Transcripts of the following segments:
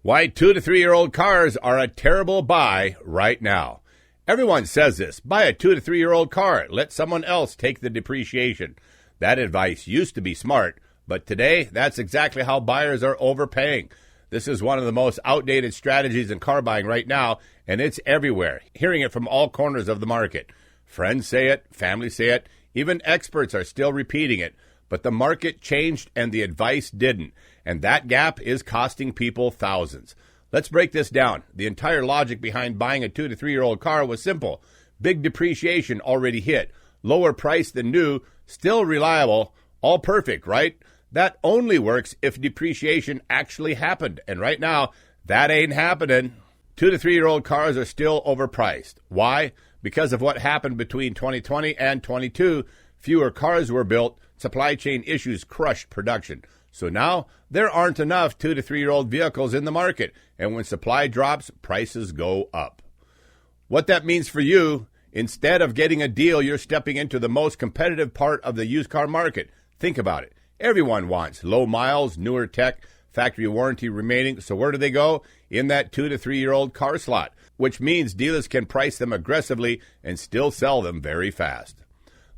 Why 2 to 3 year old cars are a terrible buy right now. Everyone says this. Buy a 2 to 3 year old car. Let someone else take the depreciation. That advice used to be smart, but today that's exactly how buyers are overpaying. This is one of the most outdated strategies in car buying right now, and it's everywhere. Hearing it from all corners of the market. Friends say it, family say it, even experts are still repeating it. But the market changed and the advice didn't. And that gap is costing people thousands. Let's break this down. The entire logic behind buying a 2 to 3 year old car was simple. Big depreciation already hit. Lower price than new, still reliable, all perfect, right? That only works if depreciation actually happened. And right now, that ain't happening. 2 to 3 year old cars are still overpriced. Why? Because of what happened between 2020 and 22. Fewer cars were built. Supply chain issues crushed production. So now there aren't enough 2 to 3 year old vehicles in the market. And when supply drops, prices go up. What that means for you, instead of getting a deal, you're stepping into the most competitive part of the used car market. Think about it. Everyone wants low miles, newer tech, factory warranty remaining. So where do they go? In that 2 to 3 year old car slot, which means dealers can price them aggressively and still sell them very fast.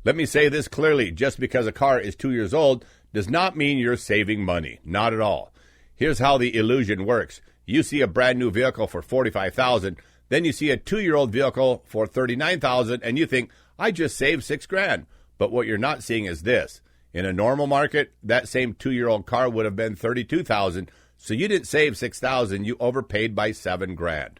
Let me say this clearly. Just because a car is 2 years old does not mean you're saving money. Not at all. Here's how the illusion works. You see a brand new vehicle for $45,000, then you see a 2 year old vehicle for $39,000, and you think, I just saved $6,000. But what you're not seeing is this. In a normal market, that same 2 year old car would have been $32,000. So you didn't save $6,000, you overpaid by $7,000.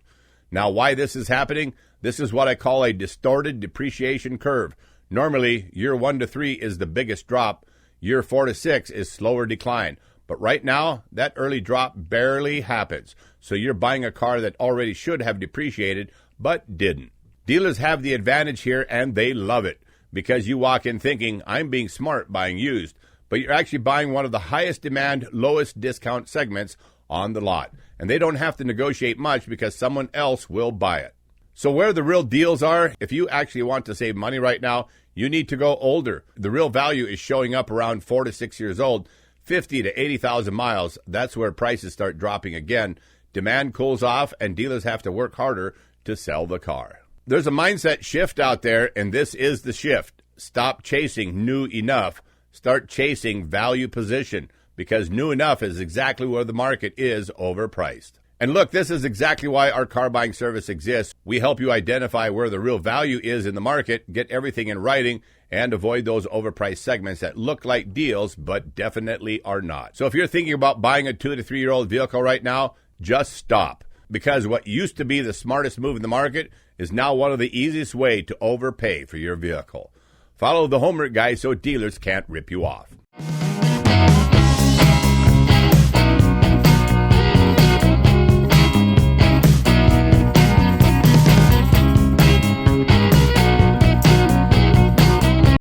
Now, why this is happening? This is what I call a distorted depreciation curve. Normally, year 1 to 3 is the biggest drop. Year 4 to 6 is slower decline. But right now, that early drop barely happens. So you're buying a car that already should have depreciated, but didn't. Dealers have the advantage here, and they love it. Because you walk in thinking, I'm being smart buying used. But you're actually buying one of the highest demand, lowest discount segments on the lot. And they don't have to negotiate much because someone else will buy it. So where the real deals are, if you actually want to save money right now, you need to go older. The real value is showing up around 4 to 6 years old, 50 to 80,000 miles. That's where prices start dropping again. Demand cools off and dealers have to work harder to sell the car. There's a mindset shift out there, and this is the shift. Stop chasing new enough. Start chasing value position, because new enough is exactly where the market is overpriced. And look, this is exactly why our car buying service exists. We help you identify where the real value is in the market, get everything in writing, and avoid those overpriced segments that look like deals but definitely are not. So if you're thinking about buying a 2 to 3 year old vehicle right now, just stop. Because what used to be the smartest move in the market is now one of the easiest way to overpay for your vehicle. Follow the homework guide so dealers can't rip you off.